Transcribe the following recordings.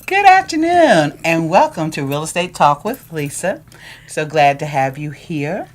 Good afternoon and welcome to Real Estate Talk with Lisa. So glad to have you here.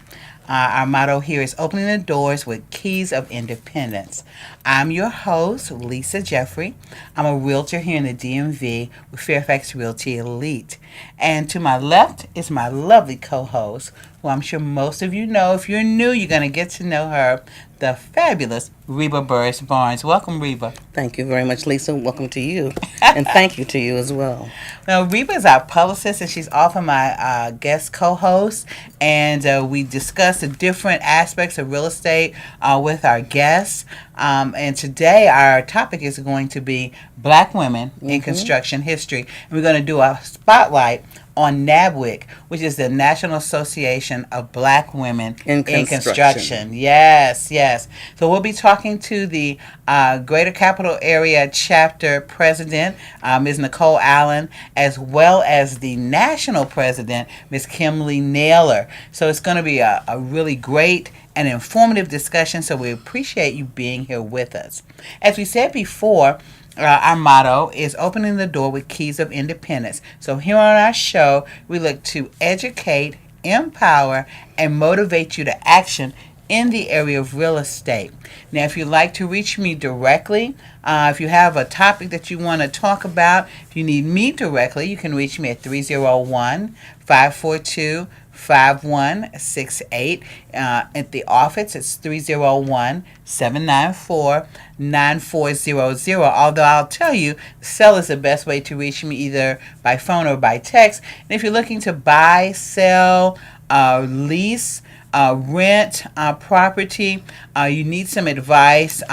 Our motto here is opening the doors with keys of independence. I'm your host, Lisa Jeffrey. I'm a realtor here in the DMV with Fairfax Realty Elite. And to my left is my lovely co-host, who I'm sure most of you know. If you're new, you're going to get to know her, the fabulous Reba Burris Barnes. Welcome, Reba. Thank you very much, Lisa. Welcome to you. And thank you to you as well. Now, Reba is our publicist, and she's often my guest co-host. And we discuss the different aspects of real estate with our guests. And today, our topic is going to be Black women in construction history. And we're going to do a spotlight on NABWIC, which is the National Association of Black Women in Construction. Yes. So we'll be talking to the Greater Capital Area Chapter President, Ms. Nicole Allen, as well as the National President, Ms. Kimle Naylor. So it's going to be a really great and informative discussion, so we appreciate you being here with us. As we said before, our motto is opening the door with keys of independence. So here on our show, we look to educate, empower, and motivate you to action in the area of real estate. Now, if you'd like to reach me directly, if you have a topic that you want to talk about, if you need me directly, you can reach me at 301-542-5168. At the office, it's 301-794-9400. Although I'll tell you, cell is the best way to reach me, either by phone or by text. And if you're looking to buy, sell, lease, rent property, you need some advice,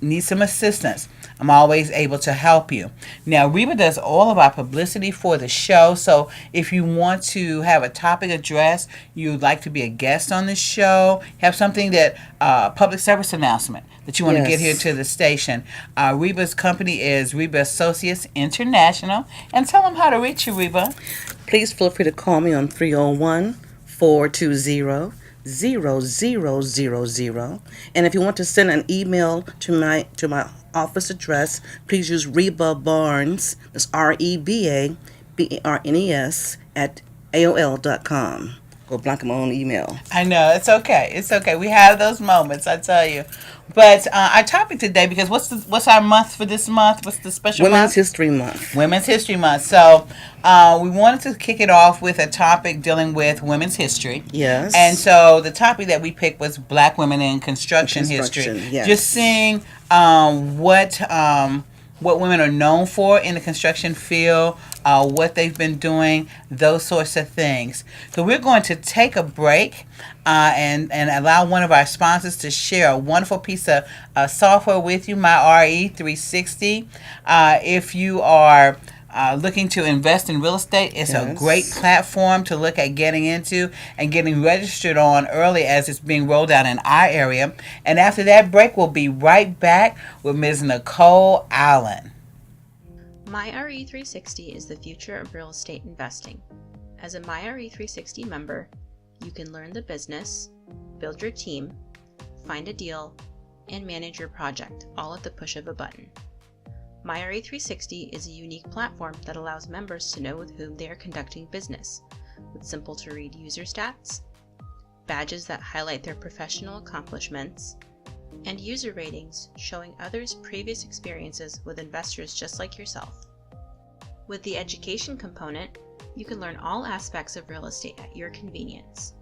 need some assistance, I'm always able to help you. Now, Reba does all of our publicity for the show, so if you want to have a topic addressed, you'd like to be a guest on the show, have something that, public service announcement that you want to get here to the station, Reba's company is Reba Associates International. And tell them how to reach you, Reba. Please feel free to call me on 301-420-0000. And if you want to send an email to my office address, please use Reba Barnes, that's REBABARNES at AOL.com. Go blank my own email. I know, it's okay. We have those moments, I tell you. But our topic today, because what's our month for this month? What's the special Women's month? History Month. Women's History Month. So we wanted to kick it off with a topic dealing with women's history. Yes. And so the topic that we picked was Black women in construction history. Yes. Just seeing what women are known for in the construction field, what they've been doing, those sorts of things. So we're going to take a break and allow one of our sponsors to share a wonderful piece of software with you, my RE360. If you are looking to invest in real estate, it's a great platform to look at getting into and getting registered on early as it's being rolled out in our area. And after that break, we'll be right back with Ms. Nicole Allen. My RE360 is the future of real estate investing. As a My RE360 member, you can learn the business, build your team, find a deal, and manage your project, all at the push of a button. My RE360 is a unique platform that allows members to know with whom they are conducting business, with simple-to-read user stats, badges that highlight their professional accomplishments, and user ratings showing others' previous experiences with investors just like yourself. With the education component, you can learn all aspects of real estate at your convenience.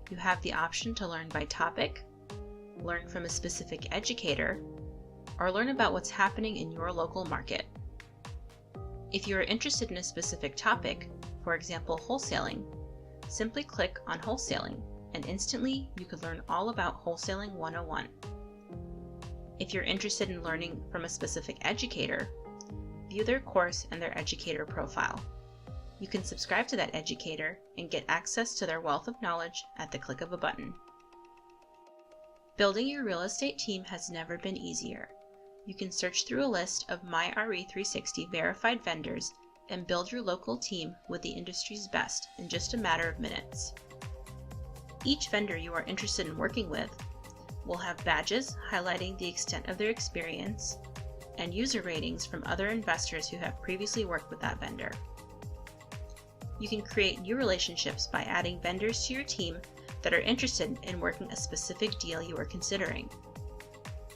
You have the option to learn by topic, learn from a specific educator, or learn about what's happening in your local market. If you are interested in a specific topic, for example wholesaling, simply click on Wholesaling and instantly you could learn all about Wholesaling 101. If you're interested in learning from a specific educator, view their course and their educator profile. You can subscribe to that educator and get access to their wealth of knowledge at the click of a button. Building your real estate team has never been easier. You can search through a list of My RE360 verified vendors and build your local team with the industry's best in just a matter of minutes. Each vendor you are interested in working with will have badges highlighting the extent of their experience, and user ratings from other investors who have previously worked with that vendor. You can create new relationships by adding vendors to your team that are interested in working a specific deal you are considering.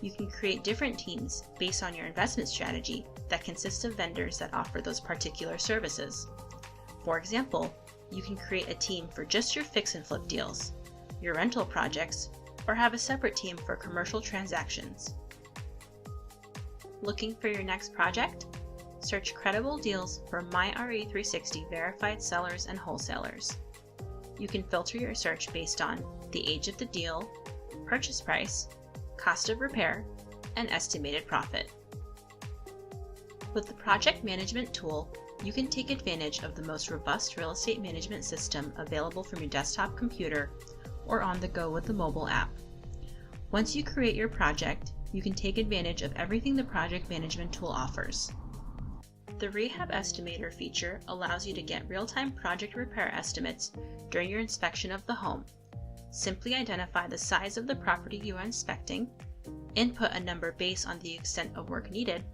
You can create different teams based on your investment strategy that consist of vendors that offer those particular services. For example, you can create a team for just your fix and flip deals, your rental projects, or have a separate team for commercial transactions. Looking for your next project? Search credible deals for MyRE360 verified sellers and wholesalers. You can filter your search based on the age of the deal, purchase price, cost of repair, and estimated profit. With the project management tool, you can take advantage of the most robust real estate management system available from your desktop computer or on the go with the mobile app. Once you create your project, you can take advantage of everything the project management tool offers. The Rehab Estimator feature allows you to get real-time project repair estimates during your inspection of the home. Simply identify the size of the property you are inspecting, input a number based on the extent of work needed,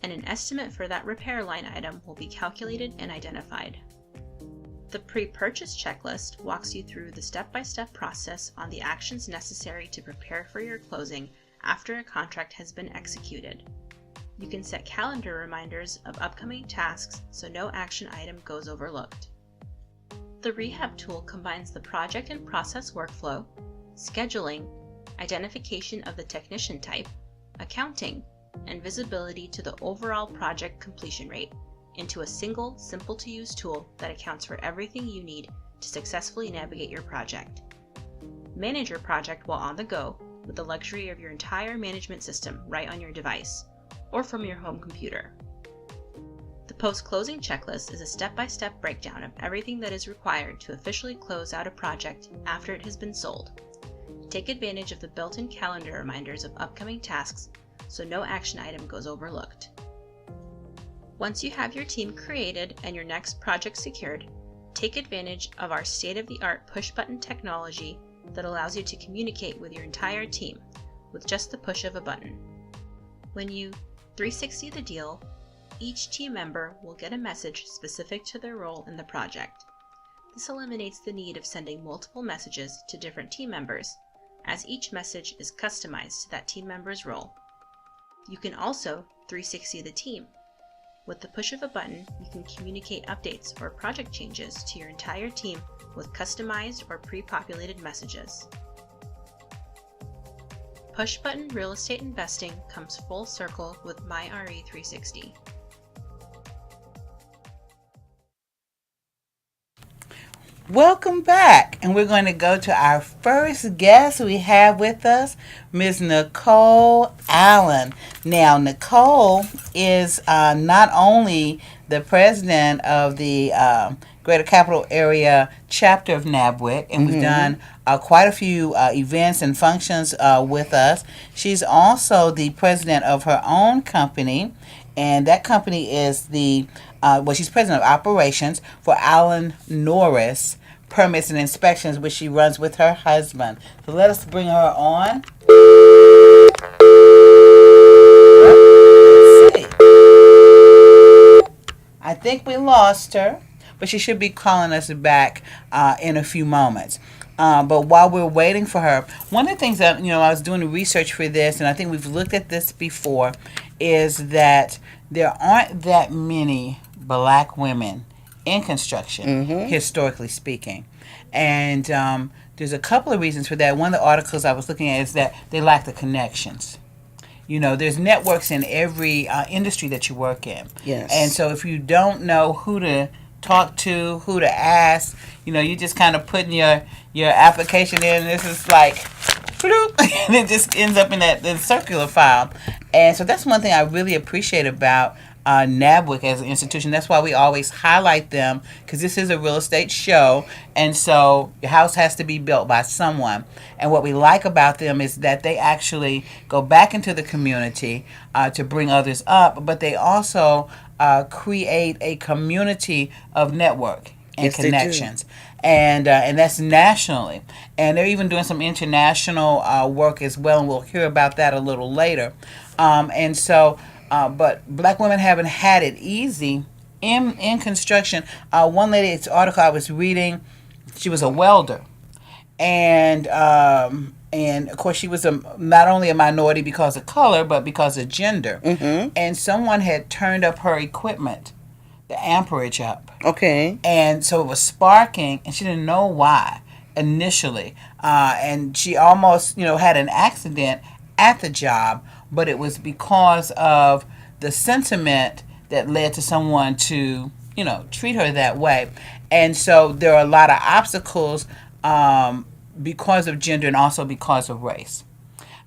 and an estimate for that repair line item will be calculated and identified. The pre-purchase checklist walks you through the step-by-step process on the actions necessary to prepare for your closing after a contract has been executed. You can set calendar reminders of upcoming tasks so no action item goes overlooked. The Rehab tool combines the project and process workflow, scheduling, identification of the technician type, accounting, and visibility to the overall project completion rate into a single, simple-to-use tool that accounts for everything you need to successfully navigate your project. Manage your project while on the go with the luxury of your entire management system right on your device or from your home computer. The post-closing checklist is a step-by-step breakdown of everything that is required to officially close out a project after it has been sold. Take advantage of the built-in calendar reminders of upcoming tasks so no action item goes overlooked. Once you have your team created and your next project secured, take advantage of our state-of-the-art push-button technology that allows you to communicate with your entire team with just the push of a button. When you 360 the deal, each team member will get a message specific to their role in the project. This eliminates the need of sending multiple messages to different team members, as each message is customized to that team member's role. You can also 360 the team. With the push of a button, you can communicate updates or project changes to your entire team with customized or pre-populated messages. Push-button real estate investing comes full circle with MyRE360. Welcome back, and we're going to go to our first guest we have with us, Ms. Nicole Allen. Now, Nicole is not only the president of the Greater Capital Area chapter of NABWIC, and we've done quite a few events and functions with us. She's also the president of her own company, and that company is she's president of operations for Allen-Norris Permits and Inspections, which she runs with her husband. So let us bring her on. Let's see. I think we lost her, but she should be calling us back in a few moments. But while we're waiting for her, one of the things that, I was doing research for this, and I think we've looked at this before, is that there aren't that many black women in construction, historically speaking. And there's a couple of reasons for that. One of the articles I was looking at is that they lack the connections. There's networks in every industry that you work in. Yes. And so if you don't know who to talk to, who to ask, you just kind of putting your application in, and this is like, bloop, and it just ends up in that circular file. And so that's one thing I really appreciate about NABWIC as an institution. That's why we always highlight them, because this is a real estate show, and so your house has to be built by someone. And what we like about them is that they actually go back into the community to bring others up, but they also create a community of network and connections. And that's nationally. And they're even doing some international work as well, and we'll hear about that a little later. And so but black women haven't had it easy in construction. One lady's article I was reading, she was a welder, and of course she was not only a minority because of color but because of gender. And someone had turned up her equipment, the amperage up. Okay. And so it was sparking, and she didn't know why initially. And she almost, had an accident at the job, but it was because of the sentiment that led to someone to, treat her that way. And so there are a lot of obstacles because of gender and also because of race.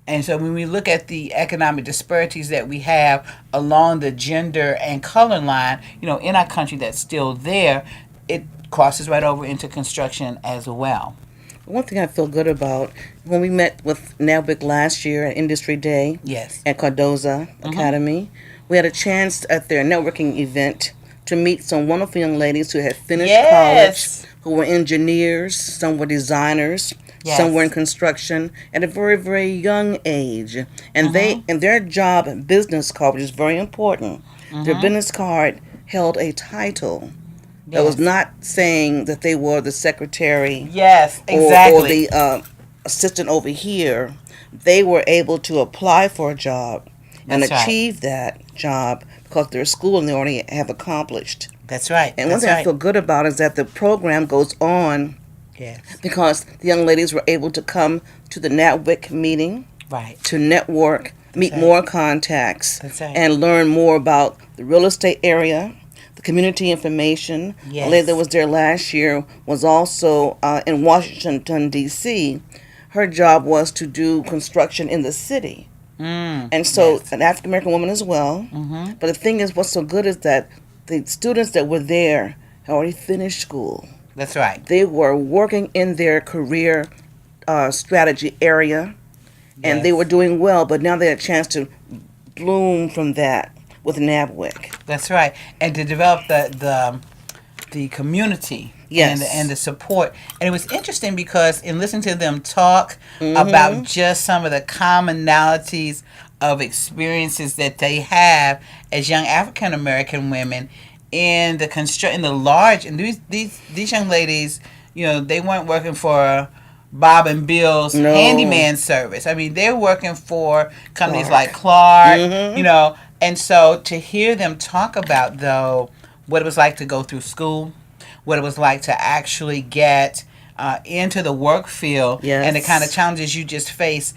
And so when we look at the economic disparities that we have along the gender and color line, in our country that's still there, it crosses right over into construction as well. One thing I feel good about, when we met with NABWIC last year at Industry Day Yes. at Cardoza Academy, we had a chance at their networking event to meet some wonderful young ladies who had finished Yes. college, who were engineers, some were designers, Yes. some were in construction at a very, very young age. And they, in their job business card, which is very important, their business card held a title that was not saying that they were the secretary Yes, exactly. or the assistant over here. They were able to apply for a job and That's right. achieve that job because their school and they already have accomplished. That's right. And one That's thing right. I feel good about is that the program goes on Yes. because the young ladies were able to come to the NABWIC meeting Right. to network, meet right. more contacts, That's right. and learn more about the real estate area, the community information. Yes. A lady that was there last year was also in Washington, D.C. Her job was to do construction in the city. And so yes. an African American woman as well. But the thing is, what's so good is that the students that were there had already finished school. That's right. They were working in their career strategy area, and they Yes. were doing well, but now they had a chance to bloom from that with NABWIC. That's right. And to develop the community Yes. and the support. And it was interesting because in listening to them talk about just some of the commonalities of experiences that they have as young African American women in the large, and these young ladies, they weren't working for Bob and Bill's No. handyman service. I mean, they're working for companies like Clark, and so to hear them talk about, though, what it was like to go through school, what it was like to actually get into the work field, and the kind of challenges you just face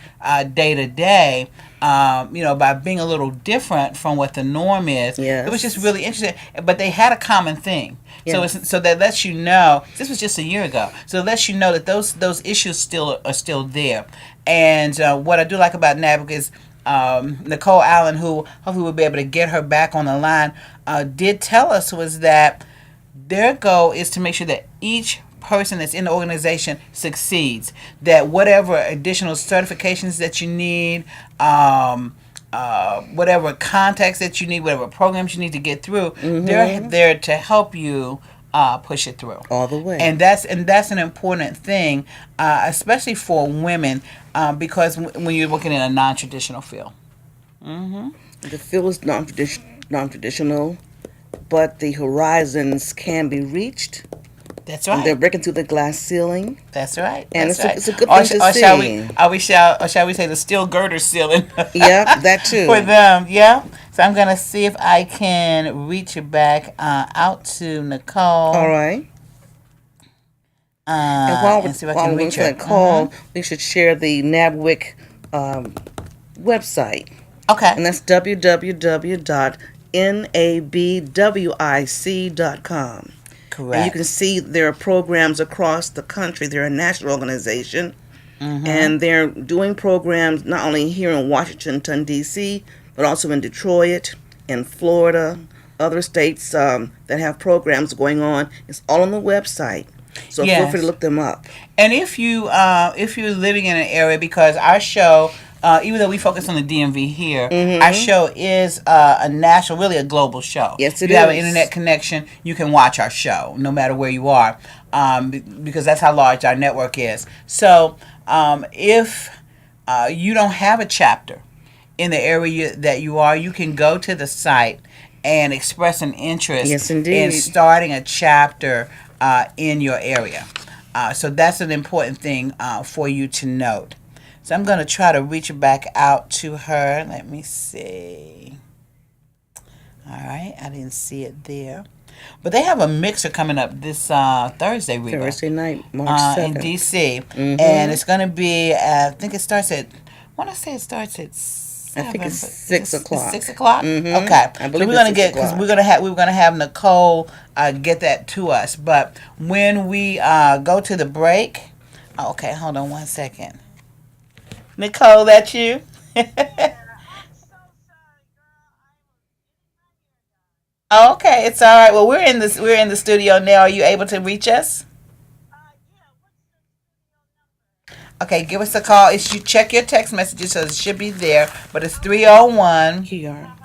day to day, by being a little different from what the norm is. It was just really interesting. But they had a common thing. So that lets you know, this was just a year ago, so it lets you know that those issues are still there. And what I do like about NABWIC is Nicole Allen, who hopefully we'll be able to get her back on the line, did tell us was that their goal is to make sure that each person that's in the organization succeeds, that whatever additional certifications that you need, whatever contacts that you need, whatever programs you need to get through, they're there to help you push it through all the way. And that's an important thing, especially for women, because when you're working in a non-traditional field. The field is non-traditional, but the horizons can be reached. That's And right. they're breaking through the glass ceiling. That's right. And That's right. it's a good thing to see. Shall we say the steel girder ceiling? Yeah, that too. For them, yeah. So I'm gonna see if I can reach it back out to Nicole. All right. And while we're reach her. call, we should share the NABWIC website. Okay. And that's www.nabwic.com. Correct. And you can see there are programs across the country. They're a national organization. And they're doing programs not only here in Washington, D.C., but also in Detroit, in Florida, other states that have programs going on. It's all on the website. So feel free to look them up. And if you're living in an area, because our show, even though we focus on the DMV here, our show is a national, really a global show. Yes, it is. If you have an internet connection, you can watch our show no matter where you are, because that's how large our network is. So if you don't have a chapter in the area that you are, you can go to the site and express an interest Yes, indeed. in starting a chapter in your area. So that's an important thing for you to note. So I'm going to try to reach back out to her. Let me see. All right, I didn't see it there. But they have a mixer coming up this Thursday, Reba. Thursday night, March 7th. In D.C. And it's going to be, I think it starts at, I want to say it starts at 7. I think it's 6 o'clock. It's 6 o'clock? Mhm. Okay. I believe so we're it's 6 because o'clock. we were gonna have Nicole get that to us. But when we go to the break, okay, hold on one second. Nicole, that's you? Okay, it's all right. Well, we're in the studio now. Are you able to reach us? Okay, give us a call. You check your text messages, so it should be there. But it's 301 Here you are.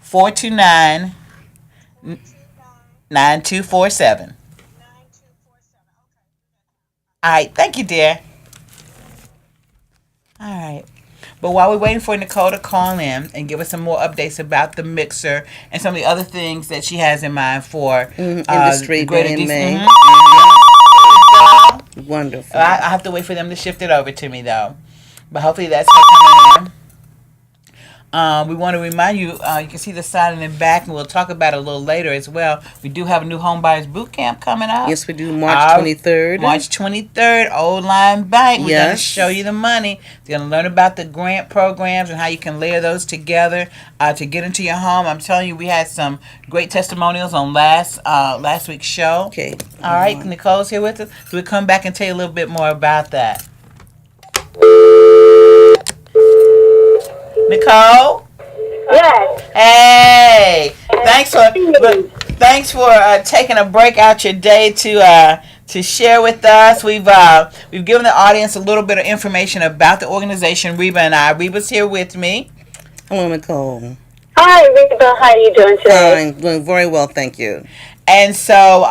429 9247. All right, thank you, dear. All right. But while we're waiting for Nicole to call in and give us some more updates about the mixer and some of the other things that she has in mind for Industry Greater Day in DC. May. Mhm. Wonderful. I have to wait for them to shift it over to me, though. But hopefully that's coming in. We want to remind you, you can see the side and the back, and we'll talk about it a little later as well. We do have a new home buyers boot camp coming up. Yes, we do. March 23rd. March 23rd, Old Line Bank. We're going to Yes. show you the money. You're going to learn about the grant programs and how you can layer those together to get into your home. I'm telling you, we had some great testimonials on last week's show. Okay. All right, Nicole's here with us. So we'll come back and tell you a little bit more about that. Nicole? Yes. Hey! Thanks for taking a break out your day to share with us. We've given the audience a little bit of information about the organization, Reba and I. Reba's here with me. Hello, Nicole. Hi, Reba. How are you doing today? I'm doing very well, thank you. And so,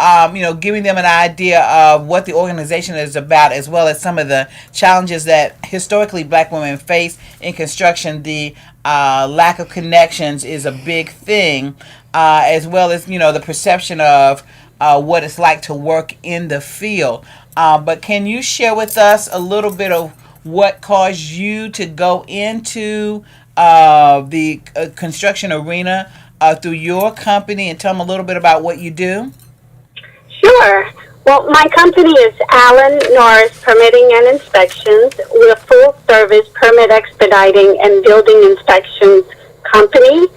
giving them an idea of what the organization is about, as well as some of the challenges that historically black women face in construction. The lack of connections is a big thing, as well as, the perception of what it's like to work in the field. But can you share with us a little bit of what caused you to go into the construction arena through your company, and tell them a little bit about what you do? Sure. Well, my company is Allen-Norris Permitting and Inspections. We're a full-service permit expediting and building inspections company.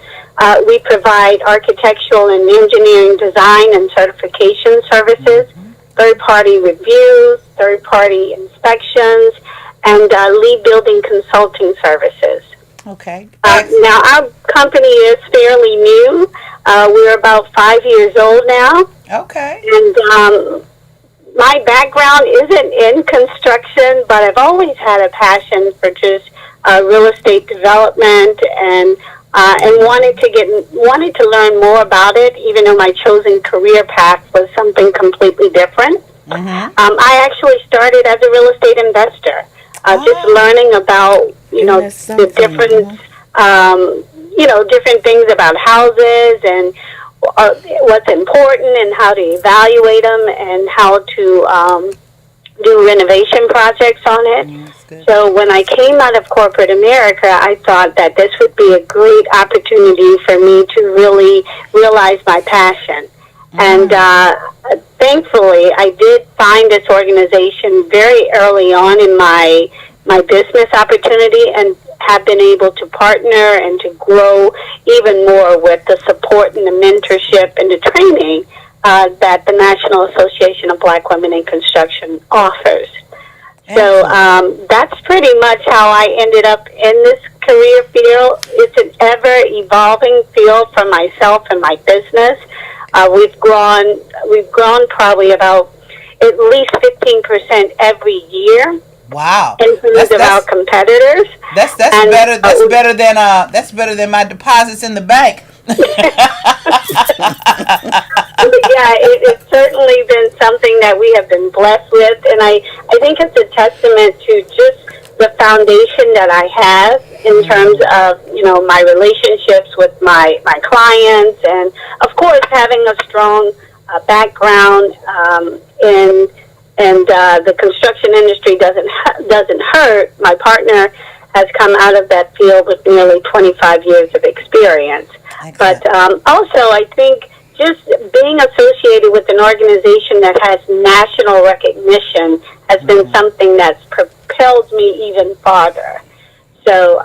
We provide architectural and engineering design and certification services, third-party reviews, third-party inspections, and lead building consulting services. Okay. Now, our company is fairly new. We're about 5 years old now. Okay. And my background isn't in construction, but I've always had a passion for just real estate development and wanted to learn more about it, even though my chosen career path was something completely different. Mm-hmm. I actually started as a real estate investor, just learning about the different different things about houses and what's important and how to evaluate them and how to do renovation projects on it. So when I came out of corporate America, I thought that this would be a great opportunity for me to really realize my passion. And thankfully, I did find this organization very early on in my business opportunity, and have been able to partner and to grow even more with the support and the mentorship and the training that the National Association of Black Women in Construction offers. So that's pretty much how I ended up in this career field. It's an ever-evolving field for myself and my business. We've grown probably about at least 15% every year. Wow. In terms of our competitors. That's better than my deposits in the bank. Yeah, it's certainly been something that we have been blessed with, and I think it's a testament to just the foundation that I have in terms of, my relationships with my clients, and of course having a strong background in and the construction industry doesn't hurt. My partner has come out of that field with nearly 25 years of experience. Excellent. But also, I think just being associated with an organization that has national recognition has been something that's propelled me even farther. So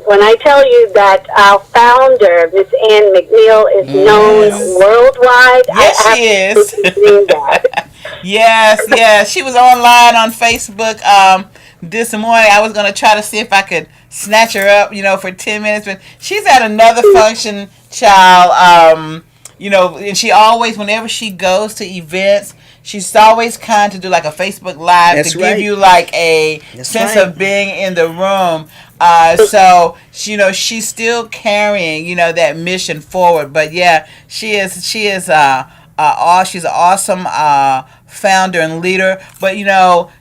when I tell you that our founder, Miss Ann McNeil, is known worldwide, yes, I she is. absolutely mean that. Yes. She was online on Facebook this morning. I was going to try to see if I could snatch her up, for 10 minutes. But she's at another function, child, and she always, whenever she goes to events, she's always kind to do like a Facebook Live That's to right. give you like a That's sense right. of being in the room. So, she's still carrying, that mission forward. But yeah, she's an awesome founder and leader. But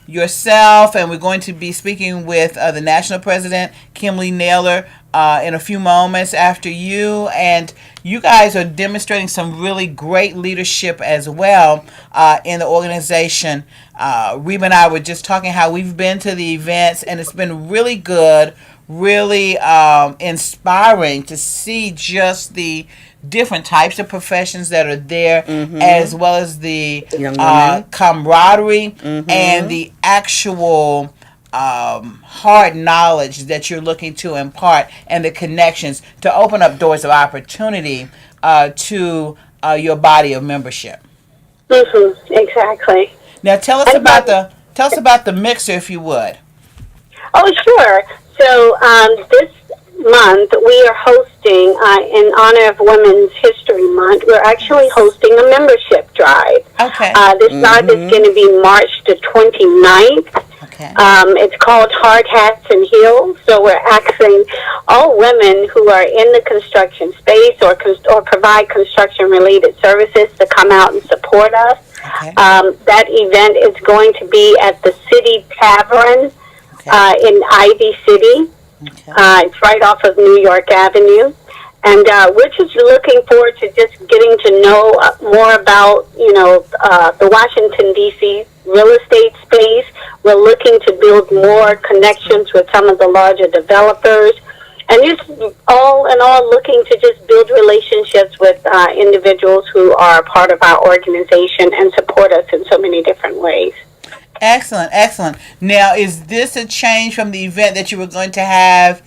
yourself, and we're going to be speaking with the national president, Kimle Naylor, in a few moments after you, and you guys are demonstrating some really great leadership as well in the organization. Reba and I were just talking how we've been to the events, and it's been really good, really inspiring to see just the different types of professions that are there, as well as the camaraderie and the actual hard knowledge that you're looking to impart, and the connections to open up doors of opportunity to your body of membership. Exactly. Now tell us about the mixer, if you would. Oh, sure. So this month we are hosting, in honor of Women's History Month, we're actually hosting a membership drive. Okay. This drive is going to be March the 29th. Okay. It's called Hard Hats and Heels. So we're asking all women who are in the construction space or provide construction-related services to come out and support us. Okay. That event is going to be at the City Tavern in Ivy City. Okay. It's right off of New York Avenue. And we're just looking forward to just getting to know more about, the Washington, D.C. real estate space. We're looking to build more connections with some of the larger developers. And just all in all, looking to just build relationships with individuals who are part of our organization and support us in so many different ways. Excellent. Now, is this a change from the event that you were going to have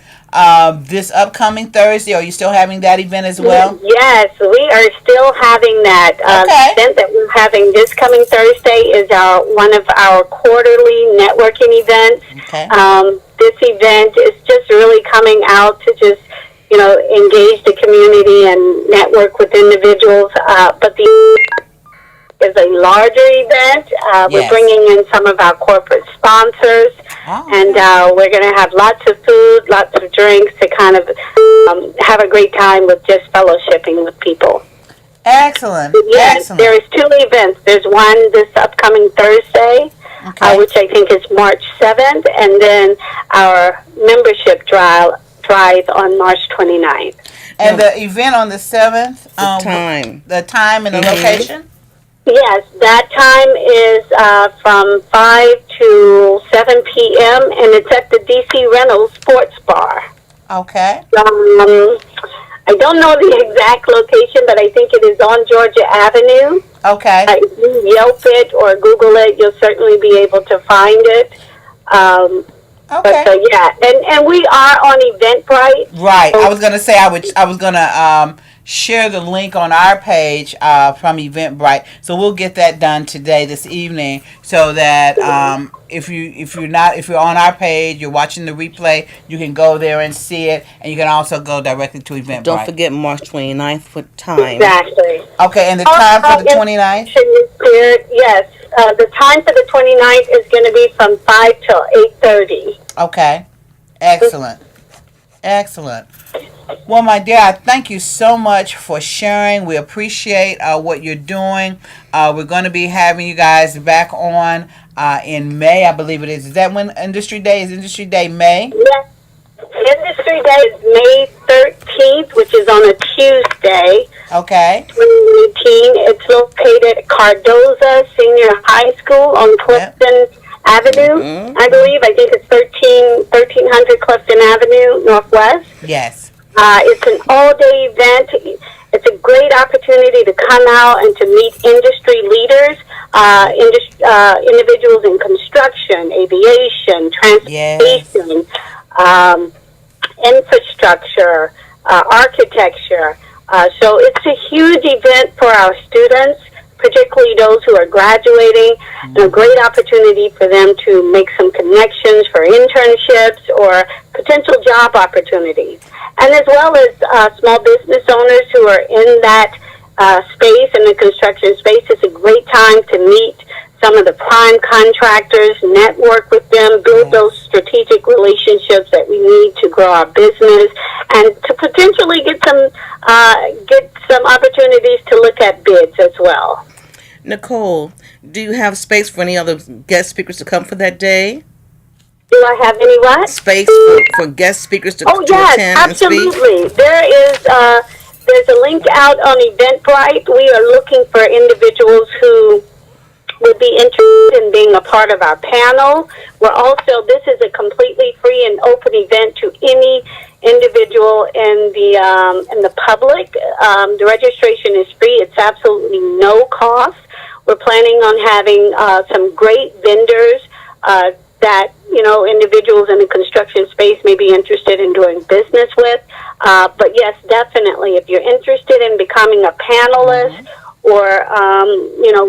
this upcoming Thursday? Or are you still having that event as well? Yes, we are still having that. The event that we're having this coming Thursday is one of our quarterly networking events. Okay. This event is just really coming out to just, engage the community and network with individuals. But the is a larger event. We're bringing in some of our corporate sponsors, and we're going to have lots of food, lots of drinks to kind of have a great time with just fellowshipping with people. Excellent. Yes, there is 2 events. There's one this upcoming Thursday, which I think is March 7th, and then our membership drive on March 29th. And the event on the 7th? The time and the location? Yes, that time is from 5 to 7 p.m., and it's at the D.C. Reynolds Sports Bar. Okay. I don't know the exact location, but I think it is on Georgia Avenue. Okay. If you Yelp it or Google it, you'll certainly be able to find it. Okay. But and we are on Eventbrite. Right. I was gonna say I was gonna share the link on our page from Eventbrite. So we'll get that done this evening, so that if you're on our page, you're watching the replay, you can go there and see it, and you can also go directly to Eventbrite. Don't forget March 29th for time. Exactly. Okay, and the time for the 29th? Yes. The time for the 29th is going to be from 5 till 8:30. Okay. Excellent. Well, my dear, I thank you so much for sharing. We appreciate what you're doing. We're going to be having you guys back on in May, I believe it is. Is that when Industry Day is? Industry Day May? Yes. Industry Industry Day is May 13th, which is on a Tuesday. Okay. 2018. It's located at Cardoza Senior High School on Clifton Avenue, I believe. I think it's 1300 Clifton Avenue, Northwest. Yes. It's an all-day event. It's a great opportunity to come out and to meet industry leaders, individuals in construction, aviation, transportation, infrastructure, architecture. So it's a huge event for our students, particularly those who are graduating, and a great opportunity for them to make some connections for internships or potential job opportunities. And as well as small business owners who are in that space, in the construction space, it's a great time to meet some of the prime contractors, network with them, build those strategic relationships that we need to grow our business, and to potentially get some opportunities to look at bids as well. Nicole, do you have space for any other guest speakers to come for that day? Do I have any what? Space for guest speakers to yes, attend and speak? absolutely. There's a link out on Eventbrite. We are looking for individuals who would be interested in being a part of our panel. This is a completely free and open event to any individual in the public. The registration is free. It's absolutely no cost. We're planning on having some great vendors that individuals in the construction space may be interested in doing business with. But yes, definitely, if you're interested in becoming a panelist or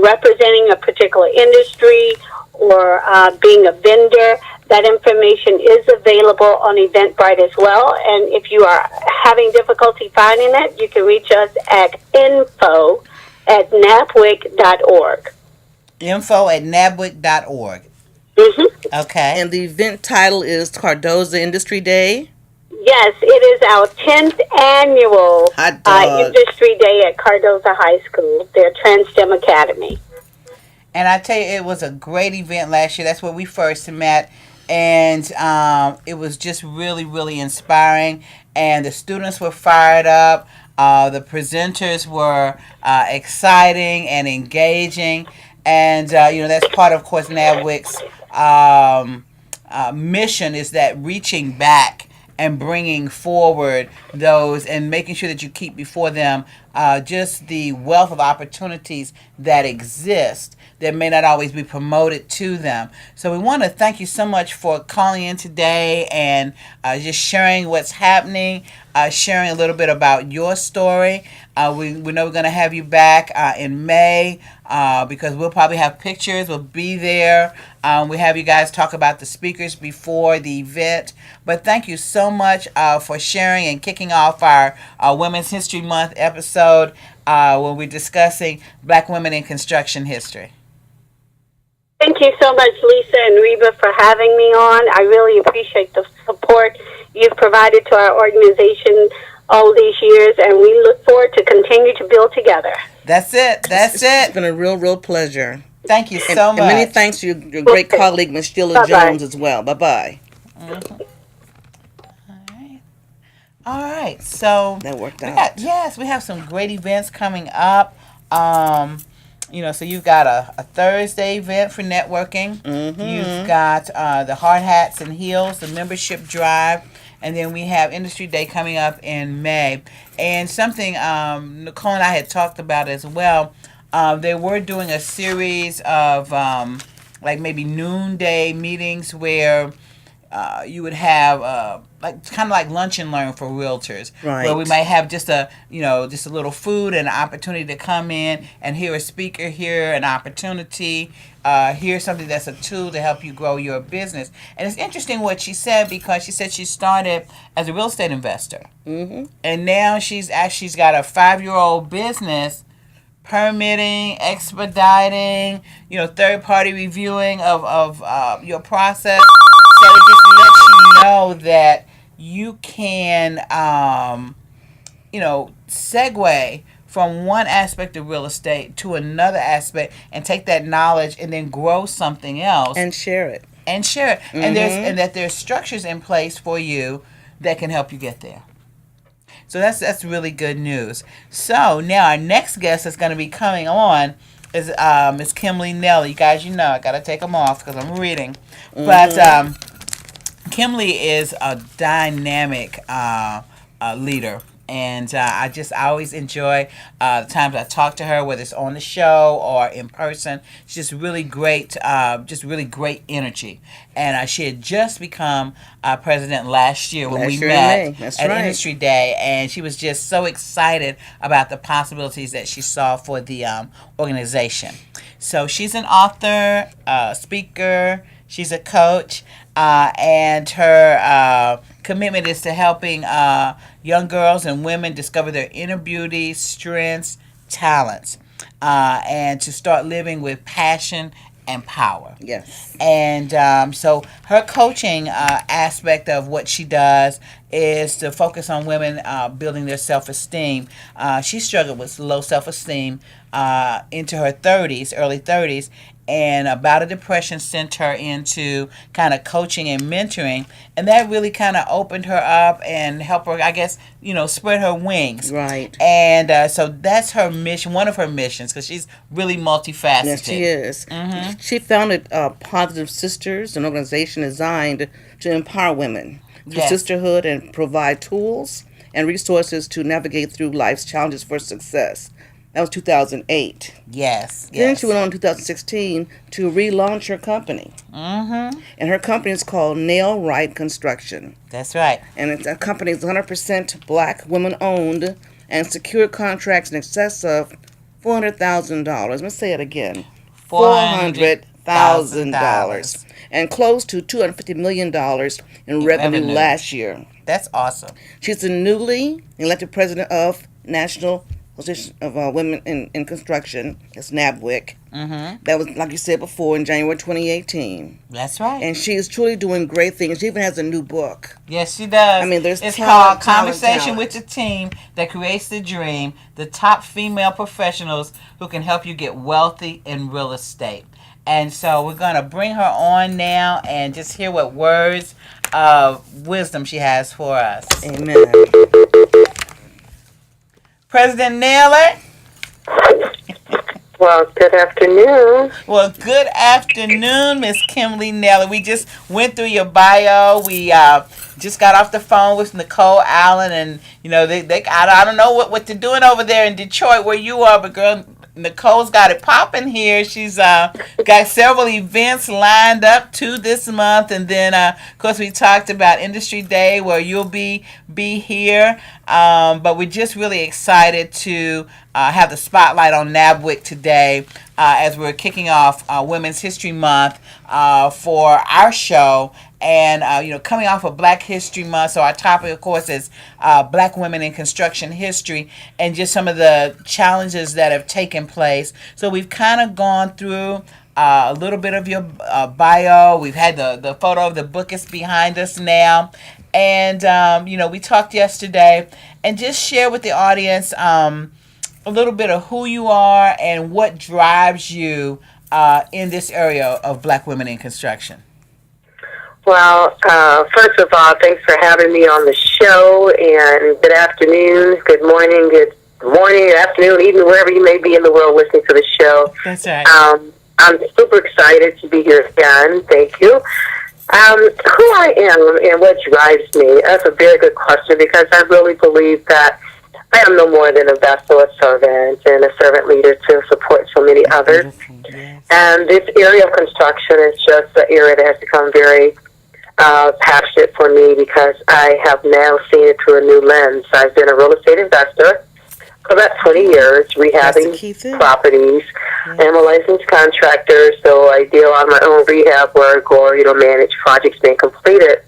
representing a particular industry or being a vendor, that information is available on Eventbrite as well. And if you are having difficulty finding it, you can reach us at info@nabwic.org. info@nabwic.org. Okay. And the event title is Cardoza Industry Day? Yes, it is our 10th annual Industry Day at Cardoza High School, their Trans-STEM Academy. And I tell you, it was a great event last year. That's where we first met. And it was just really, really inspiring. And the students were fired up. The presenters were exciting and engaging. And, that's part of course, NABWIC's mission is that reaching back and bringing forward those and making sure that you keep before them just the wealth of opportunities that exist that may not always be promoted to them. So we want to thank you so much for calling in today and just sharing what's happening, sharing a little bit about your story. We know we're going to have you back in May because we'll probably have pictures. We'll be there. We have you guys talk about the speakers before the event. But thank you so much for sharing and kicking off our Women's History Month episode when we're discussing Black women in construction history. Thank you so much, Lisa and Reba, for having me on. I really appreciate the support you've provided to our organization all these years, and we look forward to continue to build together. That's it. It's been a real pleasure. Thank you so much. And many thanks to your great colleague, Ms. Sheila Jones, as well. Bye-bye. All right. So that worked out. We have some great events coming up. So you've got a Thursday event for networking. You've got the Hard Hats and Heels, the membership drive. And then we have Industry Day coming up in May. And something Nicole and I had talked about as well, they were doing a series of maybe noonday meetings where you would have kind of like lunch and learn for realtors, right, where we might have just a little food and an opportunity to come in and hear a speaker, hear an opportunity, hear something that's a tool to help you grow your business. And it's interesting what she said, because she said she started as a real estate investor, and now she's got a 5-year-old business, permitting, expediting, third-party reviewing of your process. So it just lets you know that you can, segue from one aspect of real estate to another aspect and take that knowledge and then grow something else. And share it. And that there's structures in place for you that can help you get there. So that's really good news. So now our next guest that's going to be coming on is Miss Kimle Nelly. You guys, you know I got to take them off because I'm reading. Mm-hmm. But Kimle is a dynamic leader. And I always enjoy the times I talk to her, whether it's on the show or in person. She's just really great energy. And she had just become president last year when we met at Industry Day. And she was just so excited about the possibilities that she saw for the organization. So she's an author, speaker, she's a coach, and her commitment is to helping young girls and women discover their inner beauty, strengths, talents, and to start living with passion and power. Yes. And so her coaching aspect of what she does is to focus on women building their self-esteem. She struggled with low self-esteem into her 30s, early 30s, and a bout of depression sent her into kind of coaching and mentoring, and that really kind of opened her up and helped her, I guess, spread her wings. Right. And so that's her mission, one of her missions, because she's really multifaceted. Yes, she is. Mm-hmm. She founded Positive Sisters, an organization designed to empower women through sisterhood and provide tools and resources to navigate through life's challenges for success. That was 2008. Yes. Then she went on in 2016 to relaunch her company. Mm-hmm. And her company is called Nail-Rite Construction. That's right. And it's a company that's 100% black, women-owned, and secured contracts in excess of $400,000. Let me say it again. $400,000. And close to $250 million in revenue last year. That's awesome. She's the newly elected president of National Association of Women in Construction. That's NABWIC. Mm-hmm. That was, like you said before, in January 2018. That's right. And she is truly doing great things. She even has a new book. Yes, she does. I mean, it's called Conversation with the Team That Creates the Dream, the top female professionals who can help you get wealthy in real estate. And so we're going to bring her on now and just hear what words of wisdom she has for us. Amen. President Nail-Rite? Well, good afternoon. Well, good afternoon, Miss Kimle Nail-Rite. We just went through your bio. We just got off the phone with Nicole Allen, and I don't know what they're doing over there in Detroit where you are, but girl, Nicole's got it popping here. She's got several events lined up to this month, and then of course we talked about Industry Day where you'll be here. But we're just really excited to have the spotlight on NABWIC today as we're kicking off Women's History Month for our show. And, coming off of Black History Month, so our topic, of course, is Black women in construction history and just some of the challenges that have taken place. So we've kind of gone through a little bit of your bio. We've had the photo of the book is behind us now. And, we talked yesterday and just share with the audience a little bit of who you are and what drives you in this area of Black women in construction. Well, first of all, thanks for having me on the show, and good afternoon, good morning, afternoon, evening, wherever you may be in the world listening to the show. That's right. I'm super excited to be here again. Thank you. Who I am and what drives me, that's a very good question, because I really believe that I am no more than a vessel, a servant, and a servant leader to support so many others. Yes. And this area of construction is just an area that has become very passionate for me because I have now seen it through a new lens. I've been a real estate investor for about 20 years, rehabbing properties. Yes. I'm a licensed contractor, so I deal on my own rehab work or, manage projects being completed.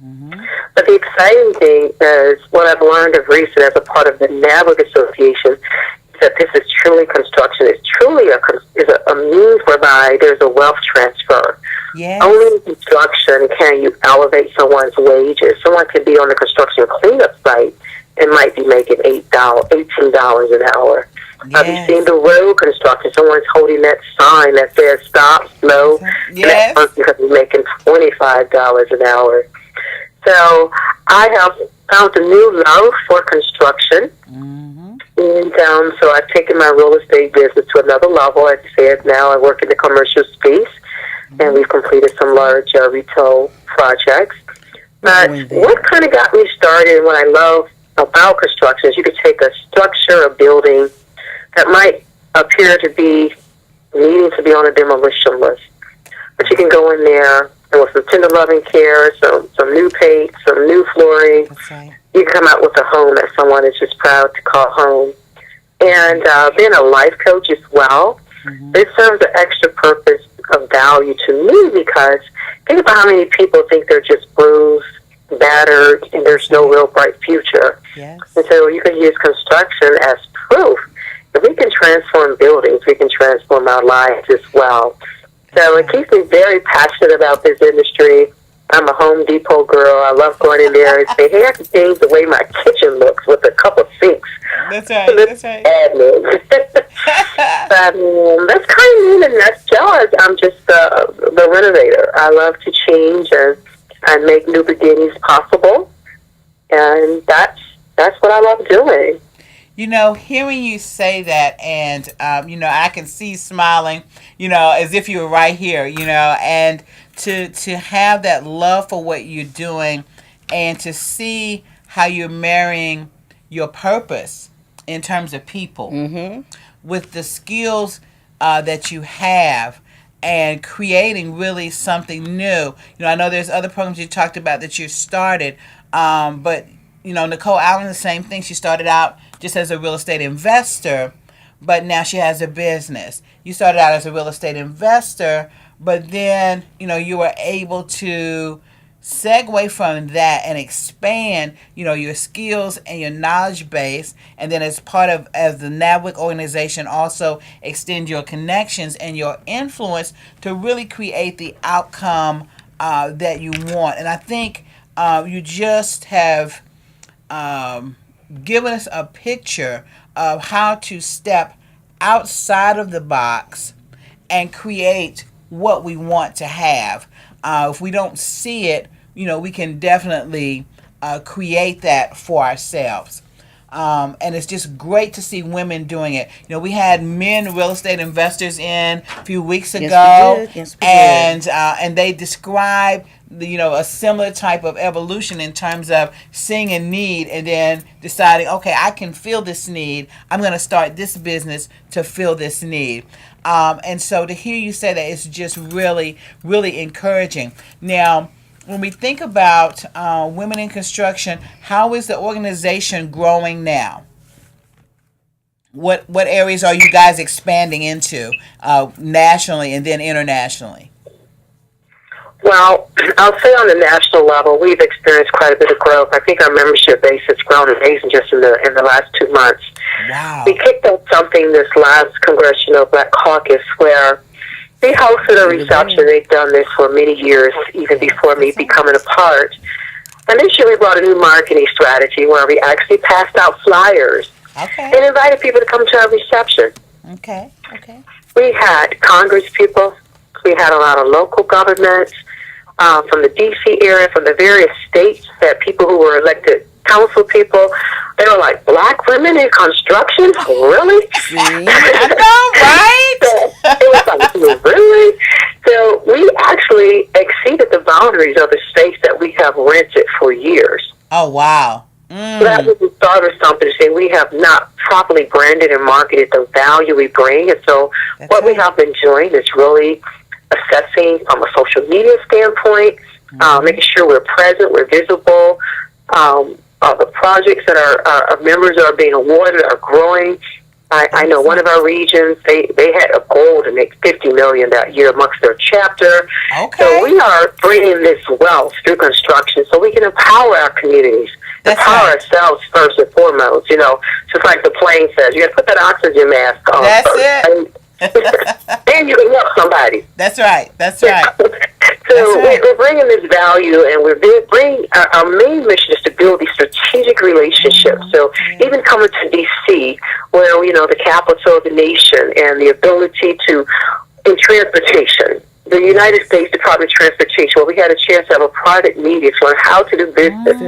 Mm-hmm. But the exciting thing is what I've learned of recent as a part of the NABWIC Association is that this is truly construction. It's truly a means whereby there's a wealth transfer. Yes. Only in construction can you elevate someone's wages. Someone could be on the construction cleanup site and might be making $18 an hour. Yes. Have you seen the road construction? Someone's holding that sign that says stop, slow, yes. And that person could be making $25 an hour. So I have found a new love for construction. And so I've taken my real estate business to another level. As I said, now I work in the commercial space, and we've completed some large retail projects. But what kind of got me started and what I love about construction is you could take a structure, a building that might appear to be needing to be on a demolition list. But you can go in there and with some tender loving care, some new paint, some new flooring, you can come out with a home that someone is just proud to call home. And being a life coach as well, it serves an extra purpose of value to me because think about how many people think they're just bruised, battered, and there's no real bright future. And so you can use construction as proof that we can transform buildings, we can transform our lives as well. So it keeps me very passionate about this industry. I'm a Home Depot girl. I love going in there and say, hey, I can change the way my kitchen looks with a couple of sinks. That's right. That's right. But, that's kind of me in a nutshell. I'm just the renovator. I love to change and make new beginnings possible. And that's what I love doing. You know, hearing you say that, and, you know, I can see you smiling, you know, as if you were right here, you know, and to have that love for what you're doing and to see how you're marrying your purpose in terms of people with the skills that you have and creating really something new. You know, I know there's other programs you talked about that you started, but, you know, Nicole Allen, the same thing. She started out just as a real estate investor, but now she has a business. You started out as a real estate investor, but then, you know, you were able to segue from that and expand, you know, your skills and your knowledge base, and then as the NABWIC organization, also extend your connections and your influence to really create the outcome that you want. And I think you just have given us a picture of how to step outside of the box and create what we want to have. If we don't see it, you know, we can definitely create that for ourselves. And it's just great to see women doing it. You know, we had men real estate investors in a few weeks ago, Yes, we did. And they described you know, a similar type of evolution in terms of seeing a need and then deciding, okay, I can fill this need. I'm going to start this business to fill this need. And so to hear you say that is just really, really encouraging. Now, when we think about women in construction, how is the organization growing now? What areas are you guys expanding into nationally and then internationally? Well, I'll say on the national level, we've experienced quite a bit of growth. I think our membership base has grown amazing just in the last 2 months. Wow. We kicked off something this last Congressional Black Caucus where they hosted a reception. They've done this for many years, even before me becoming a part. And this year we brought a new marketing strategy where we actually passed out flyers and invited people to come to our reception. Okay. We had Congress people. We had a lot of local governments from the D.C. area, from the various states, that people who were elected council people. They were like, black women in construction? Really? I know, right? So it was like, really? So we actually exceeded the boundaries of the space that we have rented for years. Oh, wow. So that was the start of something to say we have not properly branded and marketed the value we bring. And so what we have been doing is really assessing from a social media standpoint, making sure we're present, we're visible. The projects that our members are being awarded are growing. I know one of our regions, they had a goal to make $50 million that year amongst their chapter. So we are bringing this wealth through construction so we can empower our communities, empower ourselves first and foremost. You know, just like the plane says, you got to put that oxygen mask on first. And you can help somebody. That's right. So we're bringing this value, and we're bringing our main mission is to build these strategic relationships. So even coming to D.C., where, you know, the capital of the nation, and the ability to, in transportation, the United States Department of Transportation, where we had a chance to have a private meeting to learn how to do business